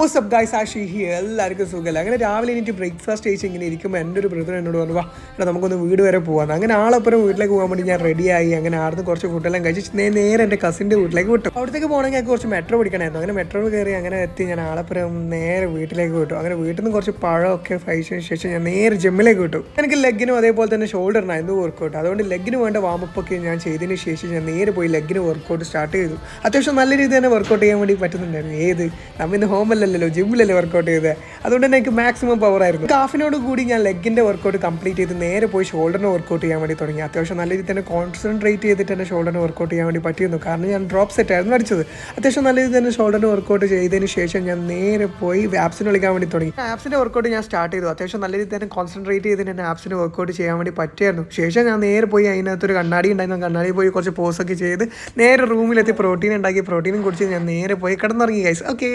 WhatsApp guys Ashi here എല്ലാവർക്കും സുഖമല്ല. അങ്ങനെ രാവിലെ എനിക്ക് ബ്രേക്ക്ഫാസ്റ്റ് കഴിച്ച് ഇങ്ങനെ ഇരിക്കുമ്പോൾ എൻ്റെ ഒരു ബ്രദർ എന്നോട് പറഞ്ഞു വാ എടാ നമുക്കൊന്ന് വീട് വരെ പോകാമെന്ന്. അങ്ങനെ ആളപ്പുറം വീട്ടിലേക്ക് പോകാൻ വേണ്ടി ഞാൻ റെഡിയായി. അങ്ങനെ ആടുന്ന് കുറച്ച് ഫുഡെല്ലാം കഴിച്ച് നേരെ എൻ്റെ കസിൻ്റെ വീട്ടിലേക്ക് വിട്ടു. അവിടത്തേക്ക് പോകണമെങ്കിൽ കുറച്ച് മെട്രോ പിടിക്കണമായിരുന്നു. അങ്ങനെ മെട്രോയിൽ കയറി അങ്ങനെ എത്തി ഞാൻ ആളപ്പുറം നേരെ വീട്ടിലേക്ക് വിട്ടു. അങ്ങനെ വീട്ടിൽ നിന്ന് കുറച്ച് പഴമൊക്കെ കഴിച്ചതിന് ശേഷം ഞാൻ നേരെ ജിമ്മിലേക്ക് വിട്ടു. എനിക്ക് ലെഗിനും അതേപോലെ തന്നെ ഷോൾഡറിനായിരുന്നു വർക്കൗട്ട്. അതുകൊണ്ട് ലെഗിന് വേണ്ട വാമപ്പൊക്കെ ഞാൻ ചെയ്തതിന് ശേഷം ഞാൻ നേരെ പോയി ലെഗിന് വർക്കൗട്ട് സ്റ്റാർട്ട് ചെയ്തു. അത്യാവശ്യം നല്ല രീതിയിൽ തന്നെ വർക്കൗട്ട് ചെയ്യാൻ വേണ്ടി പറ്റുന്നുണ്ടായിരുന്നു. നമ്മ ഇന്ന് ഹോമല്ലല്ലോ ജിമ്മിലല്ലേ വർക്കൗട്ട് ചെയ്തത്. അതുകൊണ്ട് തന്നെ എനിക്ക് മാക്സിമം പവർ ആയിരുന്നു. ഹാഫിനോട് കൂടി ഞാൻ ലെഗിൻ്റെ വർക്കൗട്ട് കംപ്ലീറ്റ് ചെയ്ത് നേരെ പോയി ഷോൾഡറിന് വർക്കൗട്ട് ചെയ്യാൻ വേണ്ടി തുടങ്ങി. അത്യാവശ്യം നല്ല രീതിയിൽ തന്നെ കോൺസെൻട്രേറ്റ് ചെയ്തിട്ട് തന്നെ ഷോൾഡറിന് വർക്കൗട്ട് ചെയ്യാൻ വേണ്ടി പറ്റിയിരുന്നു. കാരണം ഞാൻ ഡ്രോപ്പ് സെറ്റ് ആയിരുന്നു അടിച്ചത്. അത്യാവശ്യം നല്ല രീതിയിൽ തന്നെ ഷോൾഡറിന് വർക്കൗട്ട് ചെയ്തതിന് ശേഷം ഞാൻ നേരെ പോയി ആപ്സിന് കളിക്കാൻ വേണ്ടി തുടങ്ങി. ആപ്സിൻ്റെ വർക്കൗട്ട് ഞാൻ സ്റ്റാർട്ട് ചെയ്തു. അത്യാവശ്യം നല്ല രീതിയിൽ തന്നെ കോൺസെൻട്രേറ്റ് ചെയ്തിട്ട് തന്നെ ആപ്സിന് വർക്കൗട്ട് ചെയ്യാൻ വേണ്ടി പറ്റിയായിരുന്നു. ശേഷം ഞാൻ നേരെ പോയി അതിനകത്തൊരു കണ്ണാടി ഉണ്ടായിരുന്നു. കണ്ണാടി പോയി കുറച്ച് പോസൊക്കെ ചെയ്ത് നേരെ റൂമിലെത്തി പ്രോട്ടീൻ ഉണ്ടാക്കി പ്രോട്ടീനും കുടിച്ച് ഞാൻ നേരെ പോയി കിടന്നുറങ്ങി ഗൈസ്. ഓക്കെ.